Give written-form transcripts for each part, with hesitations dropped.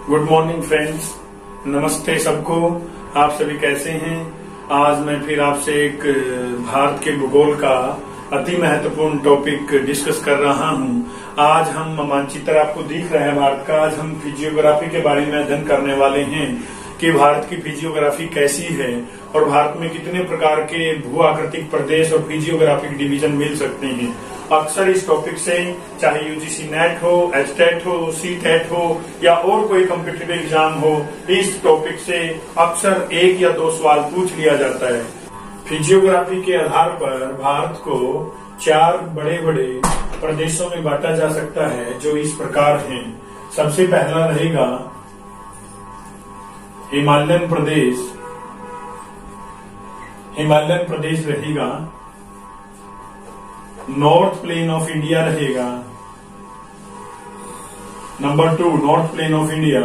Good morning friends, नमस्ते सबको। आप सभी कैसे हैं? आज मैं फिर आपसे एक भारत के भूगोल का अति महत्वपूर्ण टॉपिक डिस्कस कर रहा हूं। आज हम मानचित्र आपको दिख रहा है भारत का। आज हम फिजियोग्राफी के बारे में अध्ययन करने वाले हैं कि भारत की फिजियोग्राफी कैसी है और भारत में कितने प्रकार के भू आकृतिक प्रदेश और फिजियोग्राफिक डिवीजन मिल सकते हैं। अक्सर इस टॉपिक से चाहे यूजीसी नेट हो, एचटेट हो, सीटेट हो या और कोई कॉम्पिटिटिव एग्जाम हो, इस टॉपिक से अक्सर एक या दो सवाल पूछ लिया जाता है। फिजियोग्राफी के आधार पर भारत को 4 बड़े बड़े प्रदेशों में बांटा जा सकता है, जो इस प्रकार हैं। सबसे पहला रहेगा हिमालयन प्रदेश। हिमालयन प्रदेश रहेगा। नॉर्थ प्लेन ऑफ इंडिया रहेगा। Number 2 north plain of India.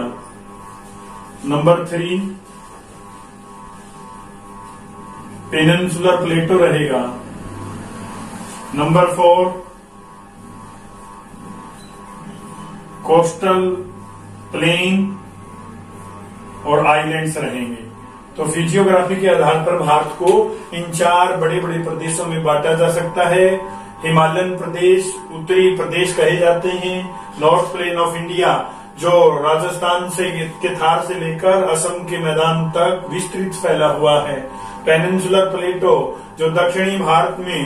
Number 3 peninsular plateau रहेगा। नंबर 4 कोस्टल प्लेन और आइलैंड्स रहेंगे। तो फिजियोग्राफी के आधार पर भारत को इन 4 बड़े बड़े प्रदेशों में बांटा जा सकता है। हिमालयन प्रदेश, उत्तरी प्रदेश कहे जाते हैं। नॉर्थ प्लेन ऑफ इंडिया, जो राजस्थान से के थार से लेकर असम के मैदान तक विस्तृत फैला हुआ है। पेनिनसुलर प्लेटो, जो दक्षिणी भारत में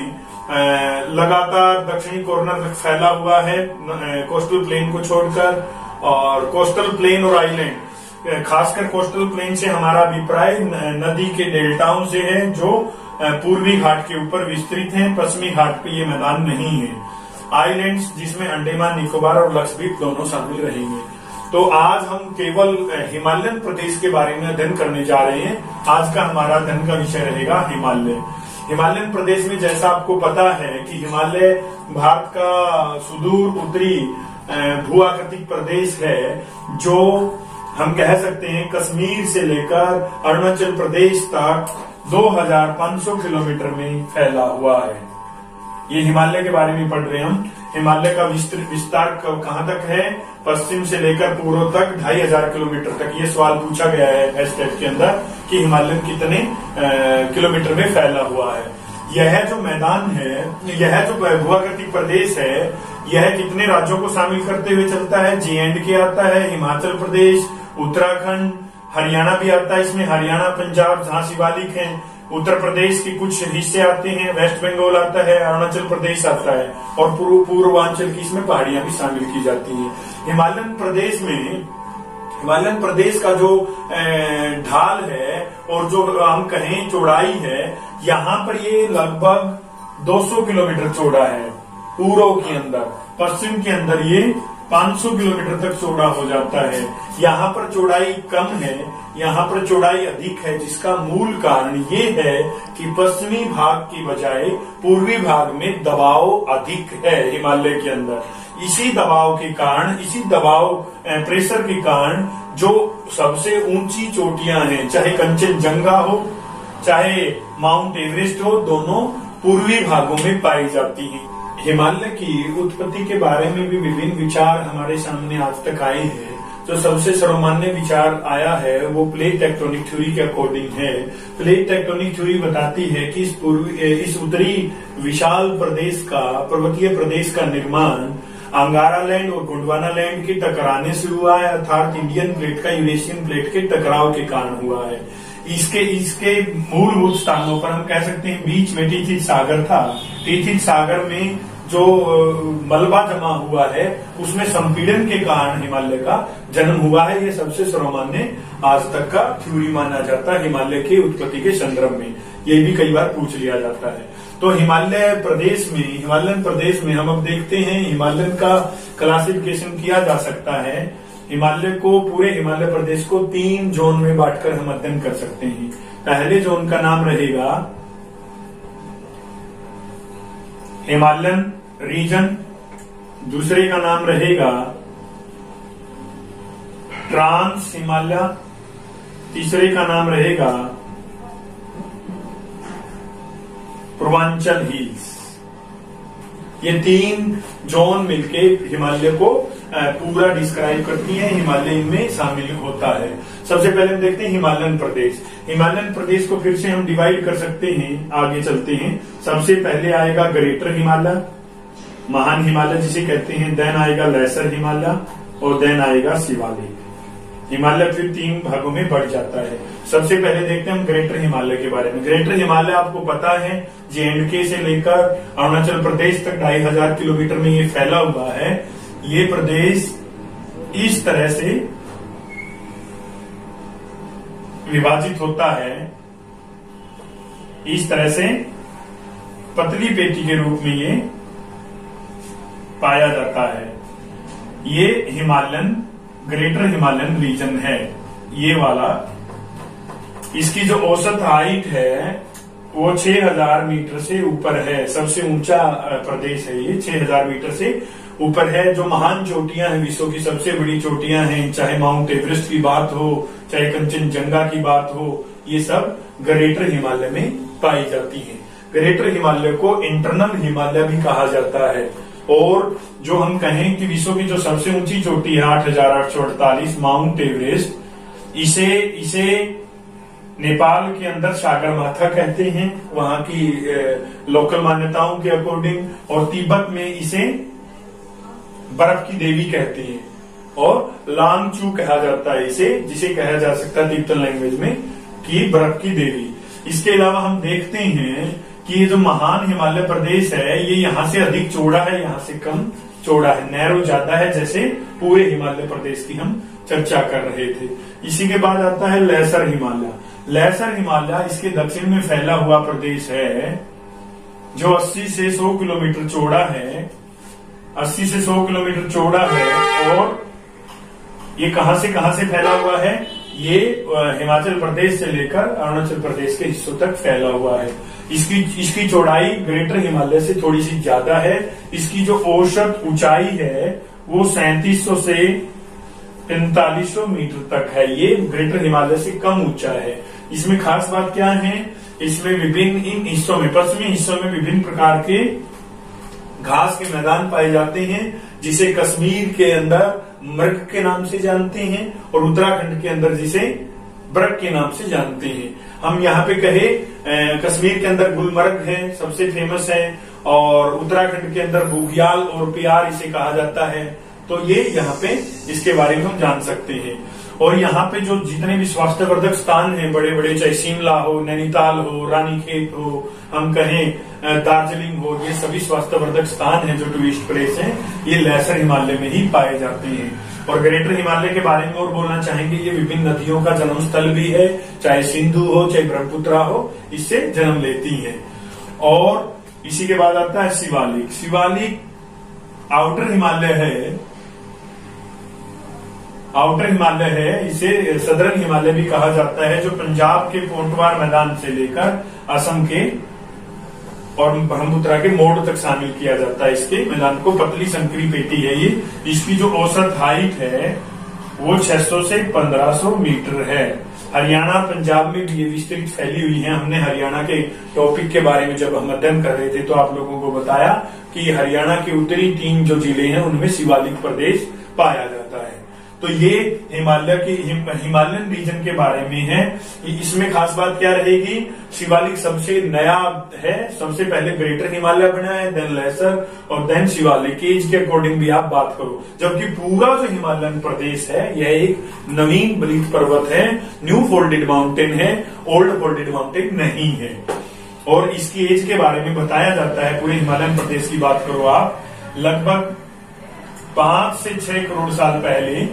लगातार दक्षिणी कॉर्नर तक फैला हुआ है कोस्टल प्लेन को छोड़कर। और कोस्टल प्लेन और आइलैंड, खासकर कोस्टल प्लेन से हमारा अभिप्राय नदी के डेल्टाओं से है, जो पूर्वी घाट के ऊपर विस्तृत हैं। पश्चिमी घाट पे ये मैदान नहीं है। आइलैंड्स, जिसमें अंडमान निकोबार और लक्षद्वीप दोनों शामिल रहेंगे। तो आज हम केवल हिमालयन प्रदेश के बारे में अध्ययन करने जा रहे हैं। आज का हमारा अध्ययन का विषय रहेगा हिमालय। हिमालयन प्रदेश में, जैसा आपको पता है कि हिमालय भारत का सुदूर उत्तरी भू आकृतिक प्रदेश है, जो हम कह सकते हैं कश्मीर से लेकर अरुणाचल प्रदेश तक 2500 किलोमीटर में फैला हुआ है। ये हिमालय के बारे में पढ़ रहे हैं हम। हिमालय का विस्तार कहां तक है? पश्चिम से लेकर पूर्व तक 2500 किलोमीटर तक। ये सवाल पूछा गया है एसटेट के अंदर कि हिमालय कितने किलोमीटर में फैला हुआ है। यह जो मैदान है, यह जो भूआकृतिक प्रदेश है, यह कितने राज्यों को शामिल करते हुए चलता है? J&K आता है, हिमाचल प्रदेश, उत्तराखंड, हरियाणा भी आता है इसमें। हरियाणा, पंजाब जहां शिवालिक है। उत्तर प्रदेश के कुछ हिस्से आते हैं, वेस्ट बंगाल आता है, अरुणाचल प्रदेश आता है और पूर्वांचल की इसमें पहाड़ियां भी शामिल की जाती हैं। हिमालयन प्रदेश का जो ढाल है और जो हम कहें चौड़ाई है, यहाँ पर ये लगभग 200 किलोमीटर चौड़ा है पूर्व के अंदर। पश्चिम के अंदर ये 500 किलोमीटर तक चौड़ा हो जाता है। यहाँ पर चौड़ाई कम है, यहाँ पर चौड़ाई अधिक है, जिसका मूल कारण ये है कि पश्चिमी भाग की बजाय पूर्वी भाग में दबाव अधिक है हिमालय के अंदर। इसी दबाव के कारण, इसी दबाव प्रेशर के कारण जो सबसे ऊंची चोटियां हैं, चाहे कंचनजंगा हो चाहे माउंट एवरेस्ट हो, दोनों पूर्वी भागों में पाई जाती हैं। हिमालय की उत्पत्ति के बारे में भी विभिन्न विचार हमारे सामने आज तक आए हैं। जो सबसे सर्वमान्य विचार आया है वो प्लेट टेक्टोनिक थ्योरी के अकॉर्डिंग है। प्लेट टेक्टोनिक थ्योरी बताती है कि इस उत्तरी विशाल प्रदेश का, पर्वतीय प्रदेश का निर्माण अंगारा लैंड और गोंडवाना लैंड के टकराने से हुआ है, अर्थात इंडियन प्लेट का यूरेशियन प्लेट के टकराव के कारण हुआ है। इसके मूलभूत स्थानों पर हम कह सकते हैं बीच में टिथित सागर था। टिथित सागर में जो मलबा जमा हुआ है, उसमें संपीड़न के कारण हिमालय का जन्म हुआ है। ये सबसे सर्वमान्य आज तक का थ्योरी माना जाता है हिमालय की उत्पत्ति के संदर्भ में। ये भी कई बार पूछ लिया जाता है। तो हिमालयन प्रदेश में हम अब देखते हैं हिमालयन का क्लासिफिकेशन किया जा सकता है। पूरे हिमालय प्रदेश को 3 जोन में बांटकर हम अध्ययन कर सकते हैं। पहले जोन का नाम रहेगा हिमालयन रीजन, दूसरे का नाम रहेगा ट्रांस हिमालय, तीसरे का नाम रहेगा पूर्वांचल हिल्स। ये 3 जोन मिलके हिमालय को पूरा डिस्क्राइब करती हैं। हिमालय इनमें शामिल होता है। सबसे पहले हम देखते हैं हिमालयन प्रदेश। हिमालयन प्रदेश को फिर से हम डिवाइड कर सकते हैं, आगे चलते हैं। सबसे पहले आएगा ग्रेटर हिमालय, महान हिमालय जिसे कहते हैं, देन आएगा लेसर हिमालय और देन आएगा शिवालिक। हिमालय फिर 3 भागों में बढ़ जाता है। सबसे पहले देखते हैं हम ग्रेटर हिमालय के बारे में। ग्रेटर हिमालय आपको पता है J&K से लेकर अरुणाचल प्रदेश तक 2500 किलोमीटर में ये फैला हुआ है। ये प्रदेश इस तरह से विभाजित होता है, इस तरह से पतली पेटी के रूप में ये पाया जाता है। ये हिमालयन ग्रेटर हिमालयन रीजन है, ये वाला। इसकी जो औसत हाइट है वो 6000 मीटर से ऊपर है। सबसे ऊंचा प्रदेश है ये, 6000 मीटर से ऊपर है। जो महान चोटियां हैं, विश्व की सबसे बड़ी चोटियां हैं, चाहे माउंट एवरेस्ट की बात हो, चाहे कंचनजंगा की बात हो, ये सब ग्रेटर हिमालय में पाई जाती हैं। ग्रेटर हिमालय को इंटरनल हिमालय भी कहा जाता है। और जो हम कहें कि विश्व की जो सबसे ऊंची चोटी है 8848 माउंट एवरेस्ट, इसे नेपाल के अंदर सागरमाथा कहते हैं, वहां की लोकल मान्यताओं के अकॉर्डिंग। और तिब्बत में इसे बर्फ की देवी कहते हैं और लांगचू कहा जाता है इसे, जिसे कहा जा सकता है तिब्बतन लैंग्वेज में कि बर्फ की देवी। इसके अलावा हम देखते हैं कि ये जो महान हिमालय प्रदेश है ये यहाँ से अधिक चौड़ा है, यहाँ से कम चौड़ा है, नैरो ज्यादा है, जैसे पूरे हिमालय प्रदेश की हम चर्चा कर रहे थे। इसी के बाद आता है लेसर हिमालय। लेसर हिमालय इसके दक्षिण में फैला हुआ प्रदेश है, जो 80 से 100 किलोमीटर चौड़ा है, 80 से 100 किलोमीटर चौड़ा है। और ये कहां से फैला हुआ है? ये हिमाचल प्रदेश से लेकर अरुणाचल प्रदेश के हिस्सों तक फैला हुआ है। इसकी चौड़ाई ग्रेटर हिमालय से थोड़ी सी ज्यादा है। इसकी जो औसत ऊंचाई है वो 3700 से 4500 मीटर तक है। ये ग्रेटर हिमालय से कम ऊंचा है। इसमें खास बात क्या है? इसमें विभिन्न इन हिस्सों में, पश्चिमी हिस्सों में विभिन्न प्रकार के घास के मैदान पाए जाते हैं, जिसे कश्मीर के अंदर मृग के नाम से जानते हैं और उत्तराखंड के अंदर जिसे बर्ग के नाम से जानते हैं। हम यहाँ पे कहे कश्मीर के अंदर गुलमर्ग है, सबसे फेमस है, और उत्तराखंड के अंदर बुग्याल और प्यार इसे कहा जाता है। तो ये यहाँ पे इसके बारे में हम जान सकते हैं। और यहाँ पे जो जितने भी स्वास्थ्यवर्धक स्थान हैं बड़े बड़े, चाहे शिमला हो, नैनीताल हो, रानीखेत हो, हम कहें दार्जिलिंग हो, ये सभी स्वास्थ्यवर्धक स्थान हैं जो टूरिस्ट प्लेस हैं, ये लेसर हिमालय में ही पाए जाते हैं। और ग्रेटर हिमालय के बारे में और बोलना चाहेंगे, ये विभिन्न नदियों का जन्म स्थल भी है, चाहे सिंधु हो चाहे ब्रह्मपुत्रा हो, इससे जन्म लेती है। और इसी के बाद आता है शिवालिक। शिवालिक आउटर हिमालय है, आउटर हिमालय है, इसे सदर्न हिमालय भी कहा जाता है, जो पंजाब के पोंटवार मैदान से लेकर असम के और ब्रह्मपुत्रा के मोड़ तक शामिल किया जाता है। इसके मैदान को पतली संकरी पेटी है ये। इसकी जो औसत हाइट है वो 600 से 1500 मीटर है। हरियाणा पंजाब में भी ये विस्तृत फैली हुई है। हमने हरियाणा के टॉपिक के बारे में जब हम अध्ययन कर रहे थे तो आप लोगों को बताया कि हरियाणा के उत्तरी 3 जो जिले हैं उनमें शिवालिक प्रदेश पाया जाता है। तो ये हिमालय की हिमालयन रीजन के बारे में है। इसमें खास बात क्या रहेगी? शिवालिक सबसे नया है, सबसे पहले ग्रेटर हिमालय बना है, देन लेसर और देन शिवालिक। एज के अकॉर्डिंग भी आप बात करो, जबकि पूरा जो हिमालयन प्रदेश है यह एक नवीन बलित पर्वत है, न्यू फोल्डेड माउंटेन है, ओल्ड फोल्डेड माउंटेन नहीं है। और इसकी एज के बारे में बताया जाता है, पूरे हिमालयन प्रदेश की बात करो आप, लगभग 5 से 6 करोड़ साल पहले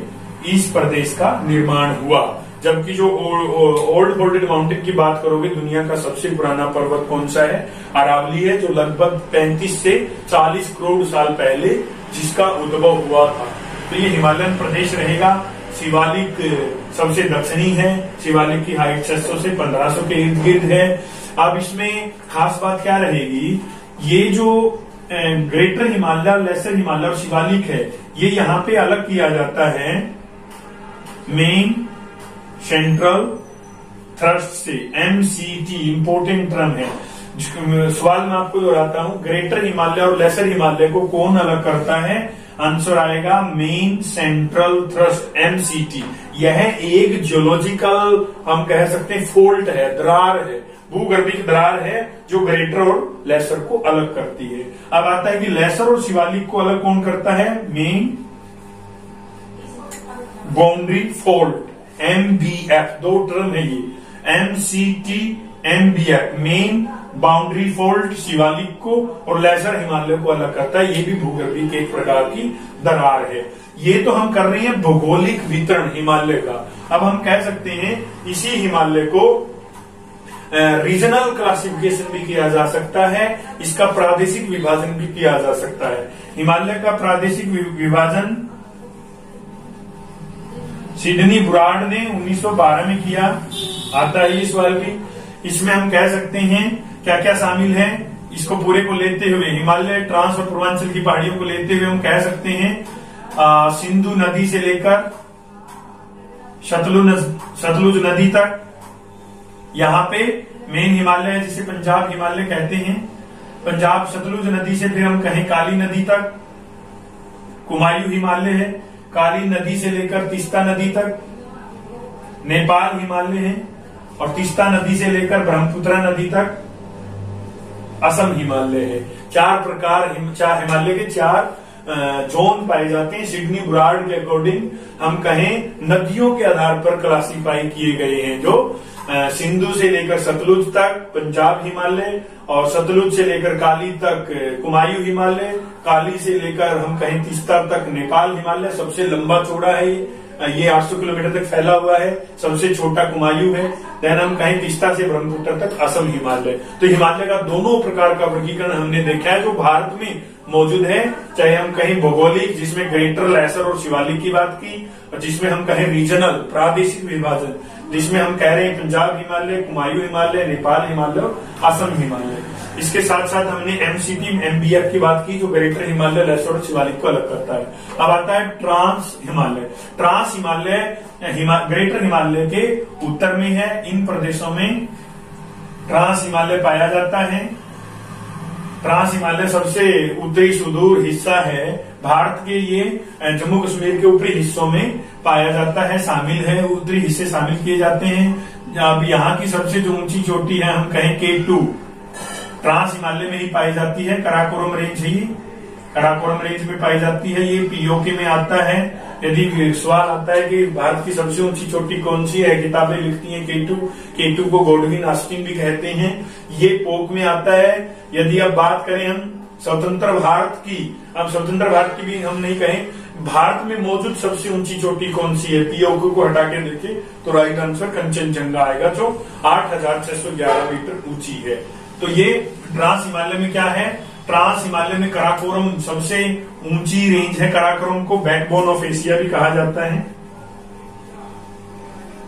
इस प्रदेश का निर्माण हुआ। जबकि जो ओल्ड फोल्डेड माउंटेन की बात करोगे, दुनिया का सबसे पुराना पर्वत कौन सा है? अरावली है, जो लगभग 35 से 40 करोड़ साल पहले जिसका उद्भव हुआ था। तो ये हिमालयन प्रदेश रहेगा। शिवालिक सबसे दक्षिणी है, शिवालिक की हाइट 600 से 1500 के इर्द गिर्द है। अब इसमें खास बात क्या रहेगी? ये जो ग्रेटर हिमालय, लेसर हिमालय और शिवालिक है, ये यहाँ पे अलग किया जाता है मेन सेंट्रल थ्रस्ट से। MCT इंपोर्टेंट टर्म है। सवाल मैं आपको दोहराता हूं, ग्रेटर हिमालय और लेसर हिमालय को कौन अलग करता है? आंसर आएगा मेन सेंट्रल थ्रस्ट, MCT। यह एक जियोलॉजिकल हम कह सकते हैं फोल्ट है, दरार है, भूगर्भिक दरार है जो ग्रेटर और लेसर को अलग करती है। अब आता है कि लेसर और शिवालिक को अलग कौन करता है? मेन बाउंड्री फोल्ट, MBF, दो टर्म है ये, MCT, MBF, main boundary fault Shivalik को और लेसर हिमालय को अलग करता है। ये भी भूगर्भिक एक प्रकार की दरार है। ये तो हम कर रहे हैं भौगोलिक वितरण हिमालय का। अब हम कह सकते हैं इसी हिमालय को रीजनल क्लासिफिकेशन भी किया जा सकता है, इसका प्रादेशिक विभाजन भी किया जा सकता है। हिमालय का प्रादेशिक विभाजन सिडनी बुराड ने 1912 में किया। आता है ये सवाल भी। इसमें हम कह सकते हैं क्या क्या शामिल है, इसको पूरे को लेते हुए हिमालय, ट्रांस और पूर्वांचल की पहाड़ियों को लेते हुए हम कह सकते हैं सिंधु नदी से लेकर सतलुज नदी तक, यहाँ पे मेन हिमालय है जिसे पंजाब हिमालय कहते हैं। पंजाब सतलुज नदी से फिर हम कहें काली नदी तक कुमायूं हिमालय है, काली नदी से लेकर तीस्ता नदी तक नेपाल हिमालय है, और तीस्ता नदी से लेकर ब्रह्मपुत्र नदी तक असम हिमालय है। चार प्रकार हिमालय के चार जोन पाए जाते हैं। सिडनी बुराड के अकॉर्डिंग हम कहें नदियों के आधार पर क्लासिफाई किए गए हैं, जो सिंधु से लेकर सतलुज तक पंजाब हिमालय, और सतलुज से लेकर काली तक कुमायूं हिमालय, काली से लेकर हम कहें तीस्ता तक नेपाल हिमालय। सबसे लंबा चौड़ा है ये 800 किलोमीटर तक फैला हुआ है, सबसे छोटा कुमायूं है। देन हम कहें तीस्ता से ब्रह्मपुत्र तक असम हिमालय। तो हिमालय का दोनों प्रकार का वर्गीकरण हमने देखा है जो भारत में मौजूद है, चाहे हम कहें भौगोलिक जिसमें ग्रेटर, लेसर और शिवालिक की बात की, और जिसमें हम कहें रीजनल प्रादेशिक विभाजन जिसमें हम कह रहे हैं पंजाब हिमालय, कुमायूं हिमालय, नेपाल हिमालय और असम हिमालय। इसके साथ साथ हमने MCT, MBF की बात की जो ग्रेटर हिमालय, लेसर और शिवालिक को अलग करता है। अब आता है trans Himalaya. Trans Himalaya greater Himalaya के उत्तर में है। इन प्रदेशों में ट्रांस हिमालय पाया जाता है। ट्रांस हिमालय सबसे उत्तरी सुदूर हिस्सा है भारत के, ये जम्मू कश्मीर के ऊपरी हिस्सों में पाया जाता है, शामिल है, उत्तरी हिस्से शामिल किए जाते हैं। अब यहाँ की सबसे जो ऊंची चोटी है हम कहें K2 ट्रांस हिमालय में ही पाई जाती है। कराकोरम रेंज ही कराकोरम रेंज में पाई जाती है, ये POK में आता है। यदि सवाल आता है कि भारत की सबसे ऊंची चोटी कौन सी है, किताबें लिखती हैं K2 को गोल्डविन आस्टिन भी कहते हैं, ये पोक में आता है। यदि अब बात करें हम स्वतंत्र भारत की, अब स्वतंत्र भारत की भी हम नहीं कहें, भारत में मौजूद सबसे ऊंची चोटी कौन सी है, POK को हटा के देखें तो राइट आंसर कंचनजंगा आएगा जो 8,611 मीटर ऊंची है। तो ये ट्रांस हिमालय में क्या है, ट्रांस हिमालय में कराकोरम सबसे ऊंची रेंज है। कराकोरम को बैकबोन ऑफ एशिया भी कहा जाता है,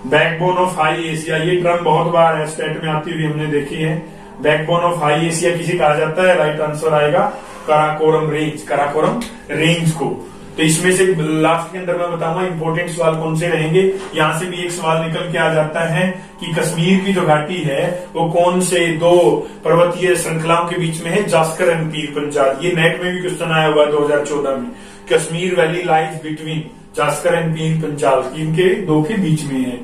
बैकबोन ऑफ हाई एशिया, ये टर्म बहुत बार स्टेट में आती हुई हमने देखी है। बैकबोन ऑफ हाई एशिया किसे कहा जाता है, राइट आंसर आएगा कराकोरम रेंज, कराकोरम रेंज को। तो इसमें से लास्ट के अंदर मैं बताऊंगा इंपॉर्टेंट सवाल कौन से रहेंगे। यहां से भी एक सवाल निकल के आ जाता है कि कश्मीर की जो घाटी है वो कौन से दो पर्वतीय श्रृंखलाओं के बीच में है, जास्कर एंड पीर पंजाल। ये नेट में भी क्वेश्चन आया हुआ 2014 में, Kashmir valley lies between Zanskar and Pir Panjal, इनके दो के बीच में है।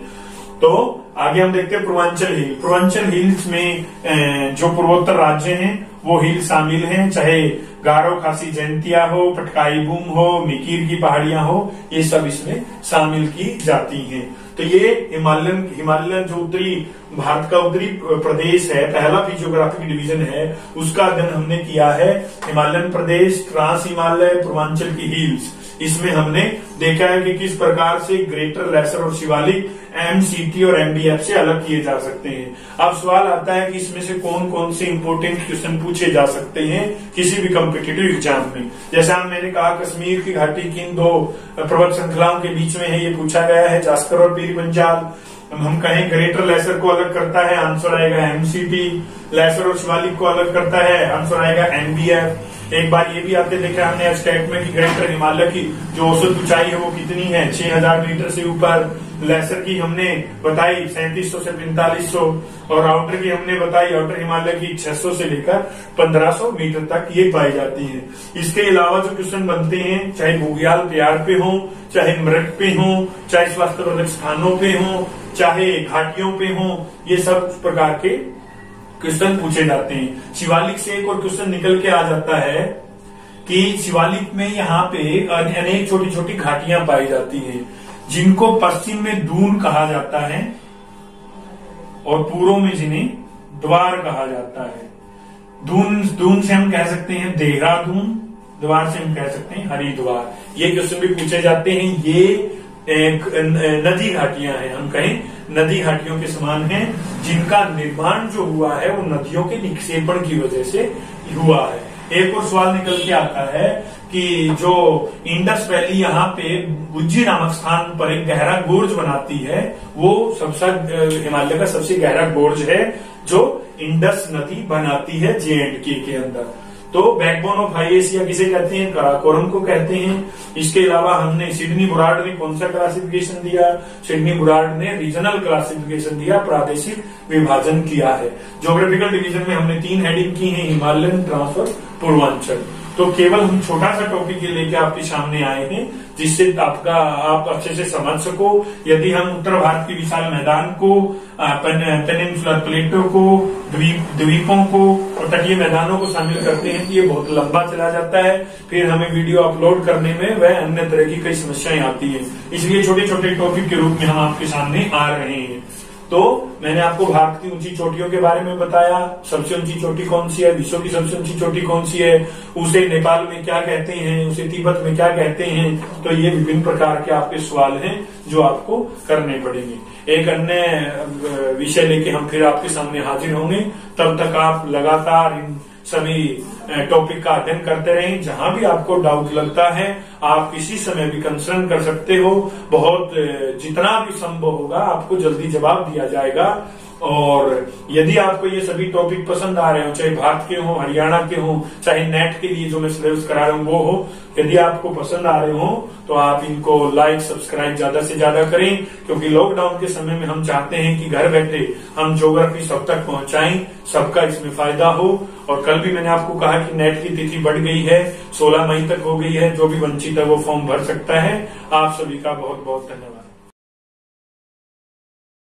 तो आगे हम देखते हैं पूर्वांचल हिल। पूर्वांचल हिल्स में जो पूर्वोत्तर राज्य हैं वो हिल शामिल हैं, चाहे गारो खासी जयंतिया हो, पटकाई बूम हो, मिकीर की पहाड़ियां हो, ये सब इसमें शामिल की जाती हैं। तो ये हिमालयन जो उत्तरी भारत का उत्तरी प्रदेश है, पहला फिजियोग्राफिक डिवीजन है, उसका अध्ययन हमने किया है। हिमालयन प्रदेश, ट्रांस हिमालय, पूर्वांचल की हिल्स, इसमें हमने देखा है कि किस प्रकार से ग्रेटर, लेसर और शिवालिक MCT और MBF से अलग किए जा सकते हैं। अब सवाल आता है कि इसमें से कौन कौन से इंपोर्टेंट क्वेश्चन पूछे जा सकते हैं किसी भी कॉम्पिटिटिव एग्जाम में। जैसा मैंने कहा कश्मीर की घाटी किन दो पर्वत श्रृंखलाओं के बीच में है, ये पूछा गया है, जास्कर और पीर पंजाल। हम कहें ग्रेटर लेसर को अलग करता है, आंसर आएगा MCT। लेसर और शिवालिक को अलग करता है, आंसर आएगा MBF। एक बार ये भी आपने देखा हमने स्टेट में कि ग्रेटर हिमालय की जो औसत ऊंचाई है वो कितनी है, 6000 मीटर से ऊपर। लेसर की हमने बताई 3700 से 4500, और आउटर की हमने बताई आउटर हिमालय की 600 से लेकर 1500 मीटर तक ये पाई जाती है। इसके अलावा जो क्वेश्चन बनते हैं, चाहे बुग्याल प्यार पे हो, चाहे मृग पे हो, चाहे स्वास्थ्यवर्धक स्थानों पे हो, चाहे घाटियों पे हो, ये सब प्रकार के क्वेश्चन पूछे जाते हैं। शिवालिक से एक और क्वेश्चन निकल के आ जाता है कि शिवालिक में यहाँ पे अनेक छोटी छोटी घाटियां पाई जाती हैं, जिनको पश्चिम में दून कहा जाता है और पूर्व में जिन्हें द्वार कहा जाता है। दून से हम कह सकते हैं देहरादून, द्वार से हम कह सकते हैं हरिद्वार। ये क्वेश्चन भी पूछे जाते हैं। ये एक नदी घाटियां हैं, हम कहें नदी घाटियों के समान हैं, जिनका निर्माण जो हुआ है वो नदियों के निक्षेपण की वजह से हुआ है। एक और सवाल निकल के आता है कि जो इंडस वैली यहाँ पे उज्जी नामक स्थान पर एक गहरा गोर्ज बनाती है, वो सबसे हिमालय का सबसे गहरा गोर्ज है जो इंडस नदी बनाती है J&K के अंदर। तो बैकबोन ऑफ हाई एशिया किसे कहते हैं, काराकोरम को कहते हैं। इसके अलावा हमने सिडनी बुरार्ड ने कौन सा क्लासिफिकेशन दिया, सिडनी बुरार्ड ने रीजनल क्लासिफिकेशन दिया, प्रादेशिक विभाजन किया है। ज्योग्राफिकल डिवीजन में हमने 3 हेडिंग की है, हिमालयन, ट्रांस और पूर्वांचल। तो केवल हम छोटा सा टॉपिक ये लेके आपके सामने आए हैं, जिससे आप अच्छे से समझ सको। यदि हम उत्तर भारत के विशाल मैदान को, पेनिनसुलर प्लेटों को, द्वीपों को और तटीय मैदानों को शामिल करते हैं तो ये बहुत लंबा चला जाता है, फिर हमें वीडियो अपलोड करने में वह अन्य तरह की कई समस्याएं आती हैं। इसलिए छोटे छोटे टॉपिक के रूप में हम आपके सामने आ रहे हैं। तो मैंने आपको भारत की ऊंची चोटियों के बारे में बताया, सबसे ऊंची चोटी कौन सी है, विश्व की सबसे ऊंची चोटी कौन सी है, उसे नेपाल में क्या कहते हैं, उसे तिब्बत में क्या कहते हैं। तो ये विभिन्न प्रकार के आपके सवाल हैं जो आपको करने पड़ेंगे। एक अन्य विषय लेके हम फिर आपके सामने हाजिर होंगे। तब तक आप लगातार इन सभी टॉपिक का अध्ययन करते रहें। जहां भी आपको डाउट लगता है आप किसी समय भी कंसर्न कर सकते हो। बहुत जितना भी संभव होगा आपको जल्दी जवाब दिया जाएगा। और यदि आपको ये सभी टॉपिक पसंद आ रहे हो, चाहे भारत के हो, हरियाणा के हो, चाहे नेट के लिए जो मैं सिलेबस करा रहा हूँ वो हो, यदि आपको पसंद आ रहे हो तो आप इनको लाइक सब्सक्राइब ज्यादा से ज्यादा करें, क्योंकि लॉकडाउन के समय में हम चाहते हैं कि घर बैठे हम ज्योग्राफी सब तक पहुंचाएं, सबका इसमें फायदा हो। और कल भी मैंने आपको कहा कि नेट की तिथि बढ़ गई है, 16 मई तक हो गई है। जो भी वंचित है वो फॉर्म भर सकता है। आप सभी का बहुत बहुत धन्यवाद।